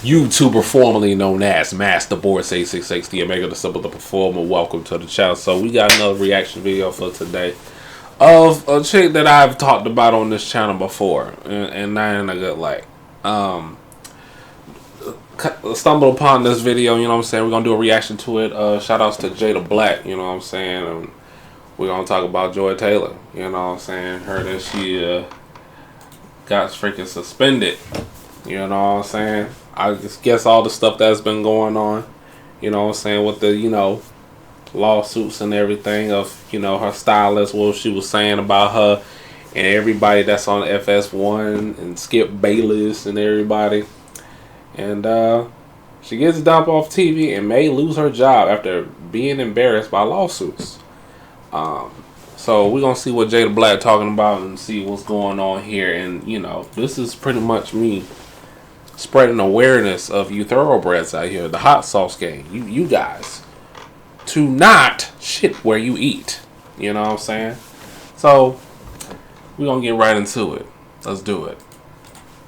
YouTuber formerly known as Masterboard666, the Omega the Simple the Performer. Welcome to the channel. So we got another reaction video for today of a chick that I've talked about on this channel before, and not in a good light. Stumbled upon this video, you know what I'm saying? We're gonna do a reaction to it. Shout outs to Jada Black, you know what I'm saying? We're gonna talk about Joy Taylor, you know what I'm saying? Heard that she got freaking suspended, you know what I'm saying? I just guess all the stuff that's been going on, you know what I'm saying, with the, you know, lawsuits and everything of, you know, her stylist, what she was saying about her and everybody that's on FS1 and Skip Bayless and everybody. And she gets dumped off TV and may lose her job after being embarrassed by lawsuits. So we're going to see what Jada Black talking about and see what's going on here. And, you know, this is pretty much me spreading awareness of you thoroughbreds out here, the hot sauce gang. You guys, to not shit where you eat. You know what I'm saying? So we're going to get right into it. Let's do it.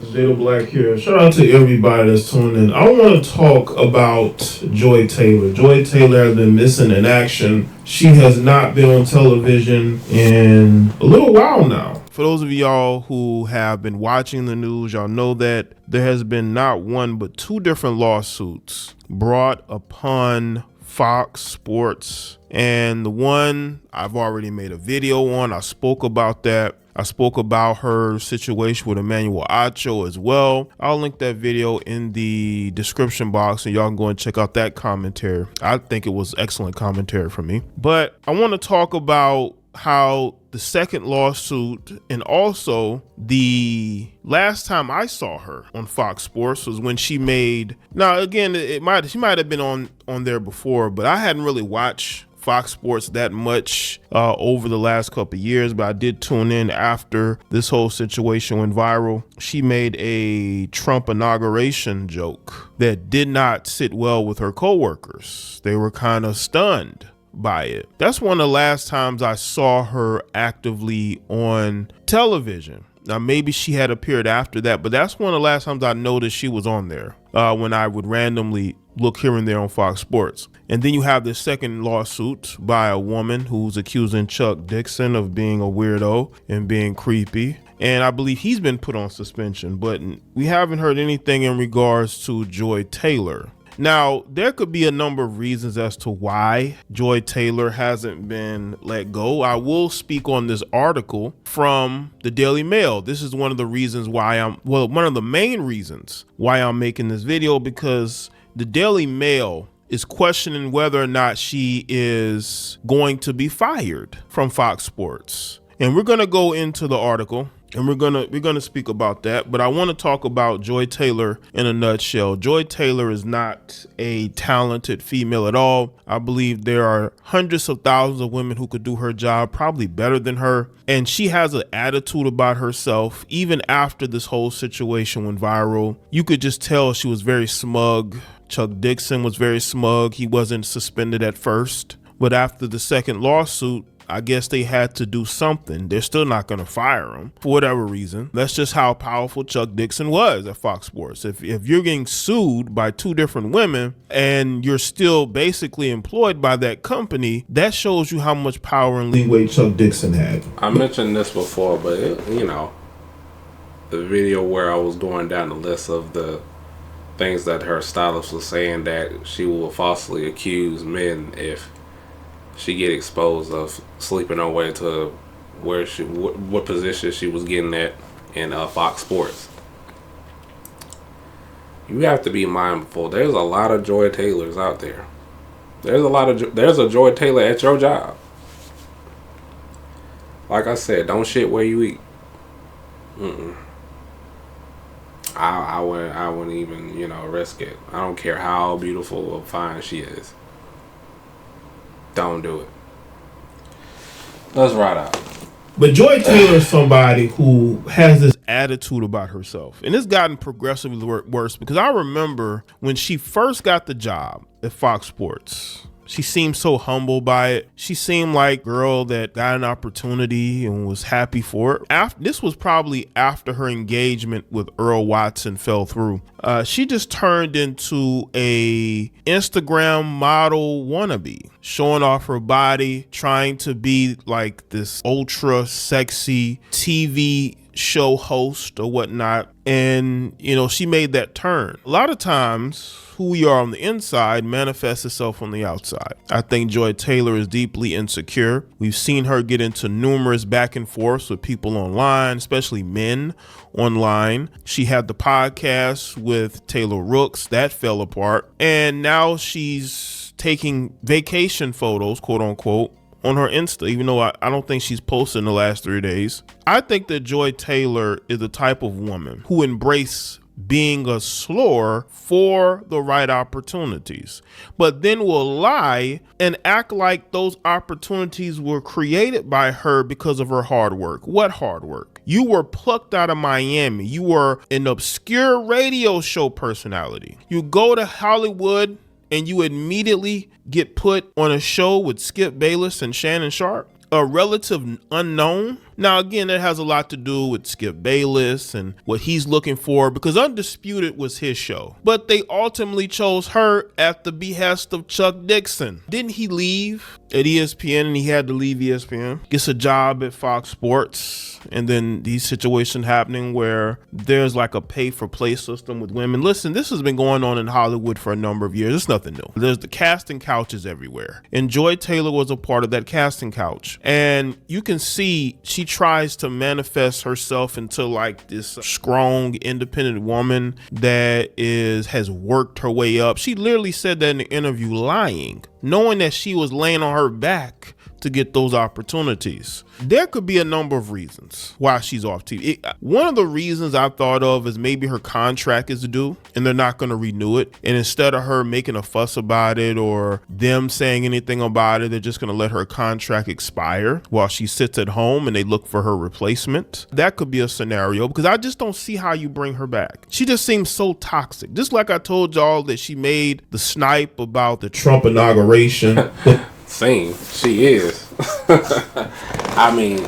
Jada Black here. Shout out to everybody that's tuning in. I want to talk about Joy Taylor. Joy Taylor has been missing in action. She has not been on television in a little while now. For those of y'all who have been watching the news, y'all know that there has been not one but two different lawsuits brought upon Fox Sports. And the one I've already made a video on. I spoke about that. I spoke about her situation with Emmanuel Acho as well. I'll link that video in the description box and y'all can go and check out that commentary. I think it was excellent commentary from me. But I want to talk about how the second lawsuit and also the last time I saw her on Fox Sports was when she made, now again, she might have been on there before, but I hadn't really watched Fox Sports that much over the last couple of years, but I did tune in after this whole situation went viral. She made a Trump inauguration joke that did not sit well with her coworkers. They were kind of stunned by it. That's one of the last times I saw her actively on television. Now, maybe she had appeared after that, but that's one of the last times I noticed she was on there when I would randomly look here and there on Fox Sports. And then you have the second lawsuit by a woman who's accusing Chuck Dixon of being a weirdo and being creepy. And I believe he's been put on suspension, but we haven't heard anything in regards to Joy Taylor. Now, there could be a number of reasons as to why Joy Taylor hasn't been let go. I will speak on this article from the Daily Mail. This is one of the reasons why one of the main reasons why I'm making this video, because the Daily Mail is questioning whether or not she is going to be fired from Fox Sports. And we're going to go into the article and we're gonna speak about that, but I want to talk about Joy Taylor in a nutshell. Joy Taylor is not a talented female at all. I believe there are hundreds of thousands of women who could do her job probably better than her, and she has an attitude about herself. Even after this whole situation went viral, you could just tell she was very smug. Chuck Dixon was very smug. He wasn't suspended at first, but after the second lawsuit, I guess they had to do something. They're still not going to fire him for whatever reason. That's just how powerful Chuck Dixon was at Fox Sports. If you're getting sued by two different women and you're still basically employed by that company, that shows you how much power and leeway Chuck Dixon had. I mentioned this before, but you know, the video where I was going down the list of the things that her stylist was saying that she will falsely accuse men if she get exposed of sleeping her way to where what position she was getting at in Fox Sports. You have to be mindful. There's a lot of Joy Taylors out there. There's a Joy Taylor at your job. Like I said, don't shit where you eat. I wouldn't even, you know, risk it. I don't care how beautiful or fine she is. Don't do it. Let's ride out. But Joy Taylor is somebody who has this attitude about herself, and it's gotten progressively worse, because I remember when she first got the job at Fox Sports, She seemed so humble by it. She seemed like a girl that got an opportunity and was happy for it. This was probably after her engagement with Earl Watson fell through. She just turned into a Instagram model wannabe, showing off her body, trying to be like this ultra sexy TV show host or whatnot. And, she made that turn. A lot of times, who we are on the inside manifests itself on the outside. I think Joy Taylor is deeply insecure. We've seen her get into numerous back and forths with people online, especially men online. She had the podcast with Taylor Rooks. That fell apart. And now she's taking vacation photos, quote unquote, on her Insta, even though I don't think she's posted in the last 3 days. I think that Joy Taylor is the type of woman who embraces being a slur for the right opportunities, but then will lie and act like those opportunities were created by her because of her hard work. What hard work? You were plucked out of Miami. You were an obscure radio show personality. You go to Hollywood and you immediately get put on a show with Skip Bayless and Shannon Sharp, a relative unknown. Now, again, that has a lot to do with Skip Bayless and what he's looking for, because Undisputed was his show. But they ultimately chose her at the behest of Chuck Dixon. Didn't he leave at ESPN and he had to leave ESPN? Gets a job at Fox Sports, and then these situations happening where there's like a pay-for-play system with women. Listen, this has been going on in Hollywood for a number of years. It's nothing new. There's the casting couches everywhere. And Joy Taylor was a part of that casting couch. And you can see she tries to manifest herself into like this strong, independent woman that has worked her way up. She literally said that in the interview, lying, knowing that she was laying on her back to get those opportunities. There could be a number of reasons why she's off TV. One of the reasons I thought of is maybe her contract is due and they're not going to renew it. And instead of her making a fuss about it or them saying anything about it, they're just going to let her contract expire while she sits at home and they look for her replacement. That could be a scenario, because I just don't see how you bring her back. She just seems so toxic. Just like I told y'all that she made the snipe about the Trump inauguration. Same. She is. I mean,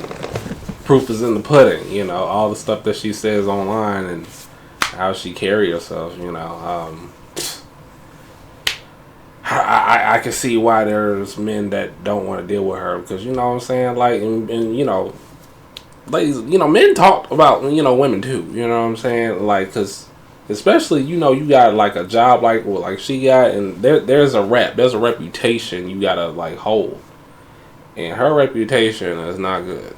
proof is in the pudding, all the stuff that she says online and how she carries herself, I can see why there's men that don't want to deal with her, because, you know what I'm saying, like, and ladies, men talk about, women too, you know what I'm saying, like, because especially, you got like a job like she got, and there's a reputation you gotta like hold, and her reputation is not good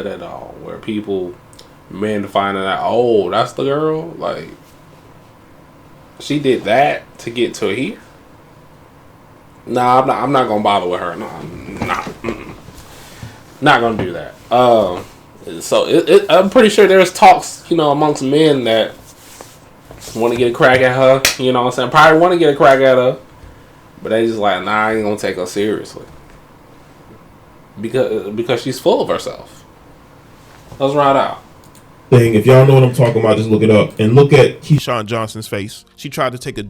at all, where men finding out, oh, that's the girl, like she did that to get to here. Nah, I'm not gonna bother with her. Not gonna do that. So I'm pretty sure there's talks, amongst men that want to get a crack at her. You know what I'm saying? Probably want to get a crack at her, but they just like, nah, I ain't gonna take her seriously because she's full of herself. Let's ride out. If y'all know what I'm talking about, just look it up and look at Keyshawn Johnson's face. She tried to take a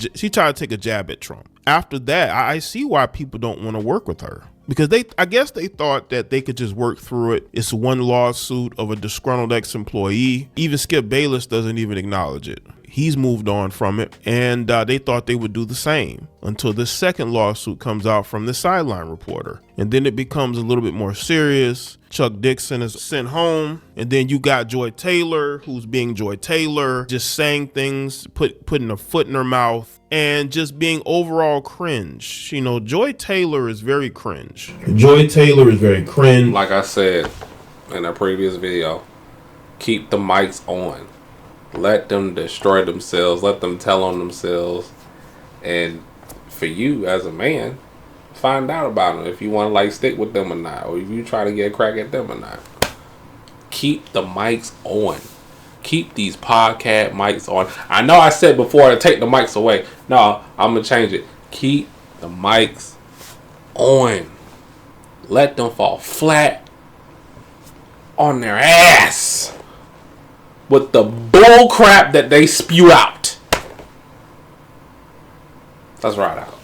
jab at Trump. After that, I see why people don't want to work with her, because I guess they thought that they could just work through it. It's one lawsuit of a disgruntled ex-employee. Even Skip Bayless doesn't even acknowledge it. He's moved on from it, and they thought they would do the same until this second lawsuit comes out from the sideline reporter. And then it becomes a little bit more serious. Chuck Dixon is sent home, and then you got Joy Taylor, who's being Joy Taylor, just saying things, putting a foot in her mouth, and just being overall cringe. Joy Taylor is very cringe. Like I said in a previous video, keep the mics on. Let them destroy themselves. Let them tell on themselves. And for you as a man, find out about them if you want to like stick with them or not, or if you try to get a crack at them or not. Keep the mics on. Keep these podcast mics on. I know I said before to take the mics away. No, I'm gonna change it. Keep the mics on. Let them fall flat on their ass with the bull crap that they spew out. Let's ride out.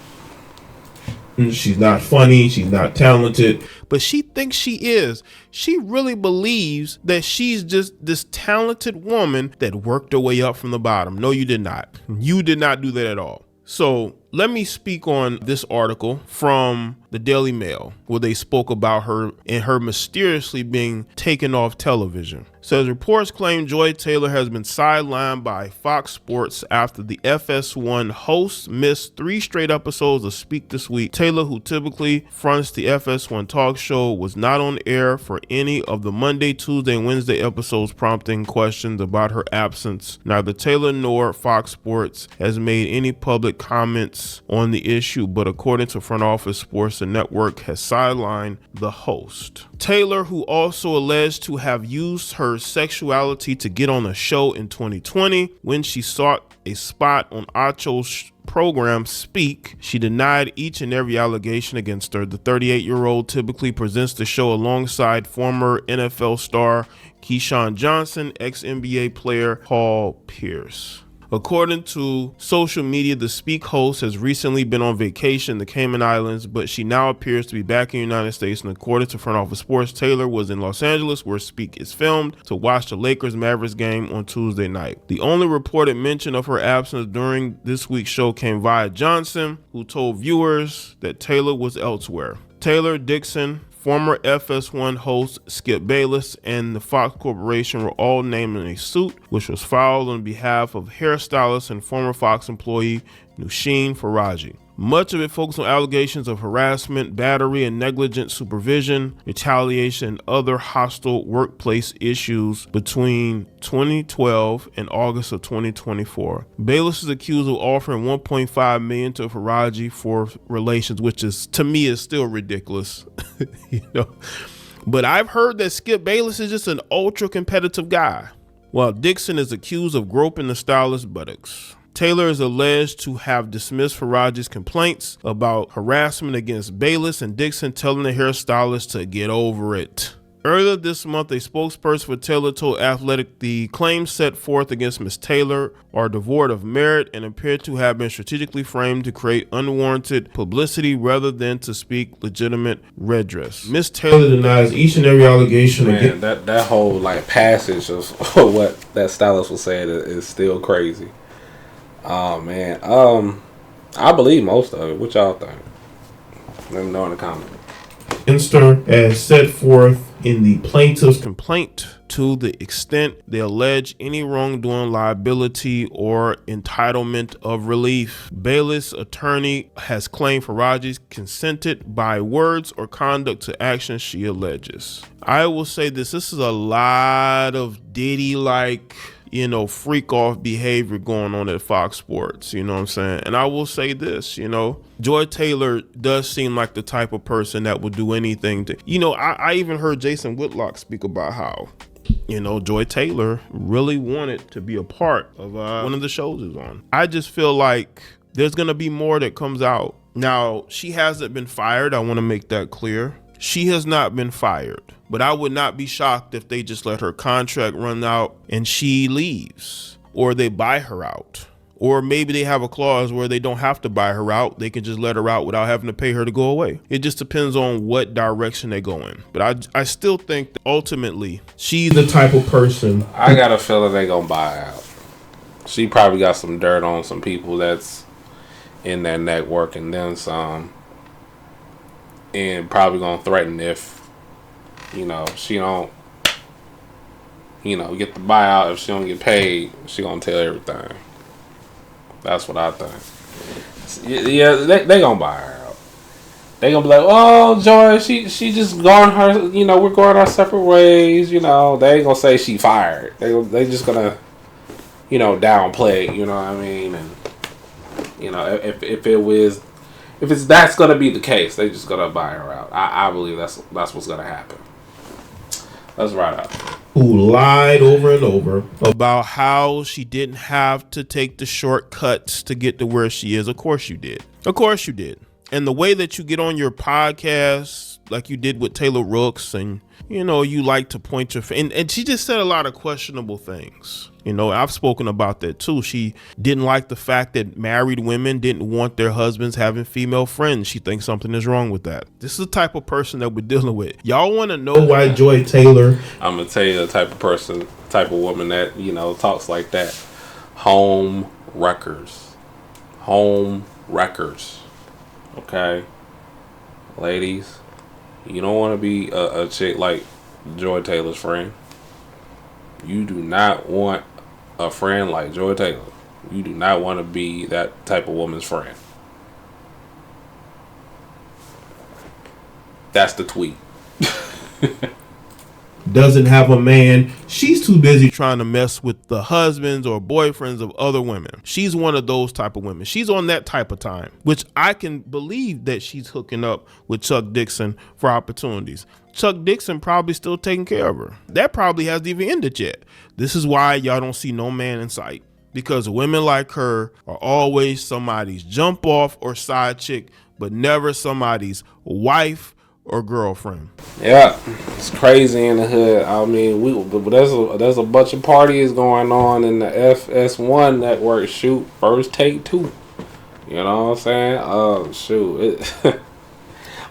She's not funny. She's not talented. But she thinks she is. She really believes that she's just this talented woman that worked her way up from the bottom. No, you did not. You did not do that at all. So let me speak on this article from the Daily Mail where they spoke about her and her mysteriously being taken off television. It says reports claim Joy Taylor has been sidelined by Fox Sports after the FS1 host missed 3 straight episodes of Speak This Week. Taylor, who typically fronts the FS1 talk show, was not on air for any of the Monday, Tuesday, and Wednesday episodes, prompting questions about her absence. Neither Taylor nor Fox Sports has made any public comments on the issue, but according to Front Office Sports, the network has sidelined the host. Taylor, who also alleged to have used her sexuality to get on a show in 2020 when she sought a spot on Acho's program Speak, she denied each and every allegation against her. The 38-year-old typically presents the show alongside former NFL star Keyshawn Johnson, ex-NBA player Paul Pierce. According to social media, the Speak host has recently been on vacation in the Cayman Islands, but she now appears to be back in the United States. And according to Front Office Sports, Taylor was in Los Angeles, where Speak is filmed, to watch the Lakers-Mavericks game on Tuesday night. The only reported mention of her absence during this week's show came via Johnson, who told viewers that Taylor was elsewhere. Taylor, Dixon, former FS1 host Skip Bayless, and the Fox Corporation were all named in a suit, which was filed on behalf of hairstylist and former Fox employee Nushin Faraji. Much of it focused on allegations of harassment, battery, and negligent supervision, retaliation, and other hostile workplace issues between 2012 and August of 2024. Bayless is accused of offering $1.5 million to Faraji for relations, which is, to me, is still ridiculous. But I've heard that Skip Bayless is just an ultra competitive guy, while Dixon is accused of groping the stylist's buttocks. Taylor is alleged to have dismissed Faraji's complaints about harassment against Bayless, and Dixon telling the hairstylist to get over it. Earlier this month, a spokesperson for Taylor told Athletic the claims set forth against Ms. Taylor are devoid of merit and appear to have been strategically framed to create unwarranted publicity rather than to speak legitimate redress. Ms. Taylor denies each and every allegation. Man, that whole passage of what that stylist was saying is still crazy. Oh man, I believe most of it. What y'all think? Let me know in the comments. Against her as set forth in the plaintiff's complaint, to the extent they allege any wrongdoing, liability, or entitlement of relief. Bayless' attorney has claimed Faraji consented by words or conduct to actions she alleges. I will say this is a lot of Diddy-like freak off behavior going on at Fox Sports, you know what I'm saying? And I will say this, Joy Taylor does seem like the type of person that would do anything to, I even heard Jason Whitlock speak about how, Joy Taylor really wanted to be a part of one of the shows is on. I just feel like there's going to be more that comes out. Now, she hasn't been fired. I want to make that clear. She has not been fired, but I would not be shocked if they just let her contract run out and she leaves, or they buy her out, or maybe they have a clause where they don't have to buy her out. They can just let her out without having to pay her to go away. It just depends on what direction they go in. But I still think that ultimately she's the type of person. I got a feeling they gonna buy her out. She probably got some dirt on some people that's in that network and then some. And probably gonna threaten if, she don't, get the buyout. If she don't get paid, she gonna tell everything. That's what I think. Yeah, they gonna buy her out. They gonna be like, oh, Joy, she just going her, we're going our separate ways. They ain't gonna say she fired. They just gonna, downplay it. You know what I mean? And if that's gonna be the case, they just gonna buy her out. I believe that's what's gonna happen. Let's ride out. Who lied over and over about how she didn't have to take the shortcuts to get to where she is. Of course you did. And the way that you get on your podcast like you did with Taylor Rooks, and you like to point your and she just said a lot of questionable things. I've spoken about that too. She didn't like the fact that married women didn't want their husbands having female friends. She thinks something is wrong with that. This is the type of person that we're dealing with. Y'all want to know why Joy Taylor? I'm gonna tell you the type of woman that talks like that. Home wreckers. Okay, ladies, you don't want to be a chick like Joy Taylor's friend. You do not want a friend like Joy Taylor. You do not want to be that type of woman's friend. That's the tweet. Doesn't have a man. She's too busy trying to mess with the husbands or boyfriends of other women. She's one of those type of women. She's on that type of time, which I can believe that she's hooking up with Chuck Dixon for opportunities. Chuck Dixon probably still taking care of her. That probably hasn't even ended yet. This is why y'all don't see no man in sight, because women like her are always somebody's jump off or side chick, but never somebody's wife or girlfriend. Yeah, it's crazy in the hood. I mean, there's a bunch of parties going on in the FS1 network. Shoot, First Take 2. You know what I'm saying? Shoot.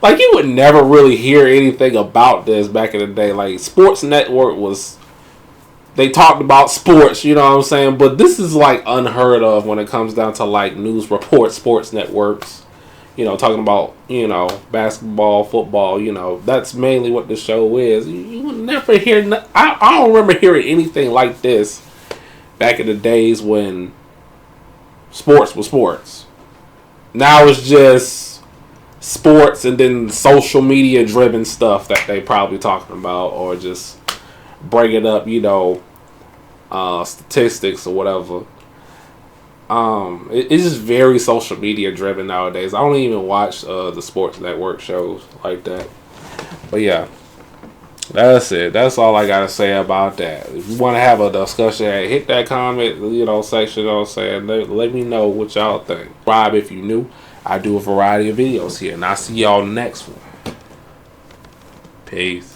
Like, you would never really hear anything about this back in the day. Like, Sports Network they talked about sports, you know what I'm saying? But this is, like, unheard of when it comes down to, like, news reports, sports networks. Talking about, basketball, football, that's mainly what the show is. You would never hear, I don't remember hearing anything like this back in the days when sports was sports. Now it's just sports and then social media driven stuff that they probably talking about, or just bringing up, statistics or whatever. It's just very social media driven nowadays. I don't even watch the sports network shows like that. But yeah, that's it. That's all I gotta say about that. If you want to have a discussion, hey, hit that comment, section. Let me know what y'all think. Subscribe if you new. I do a variety of videos here, and I'll see y'all next one. Peace.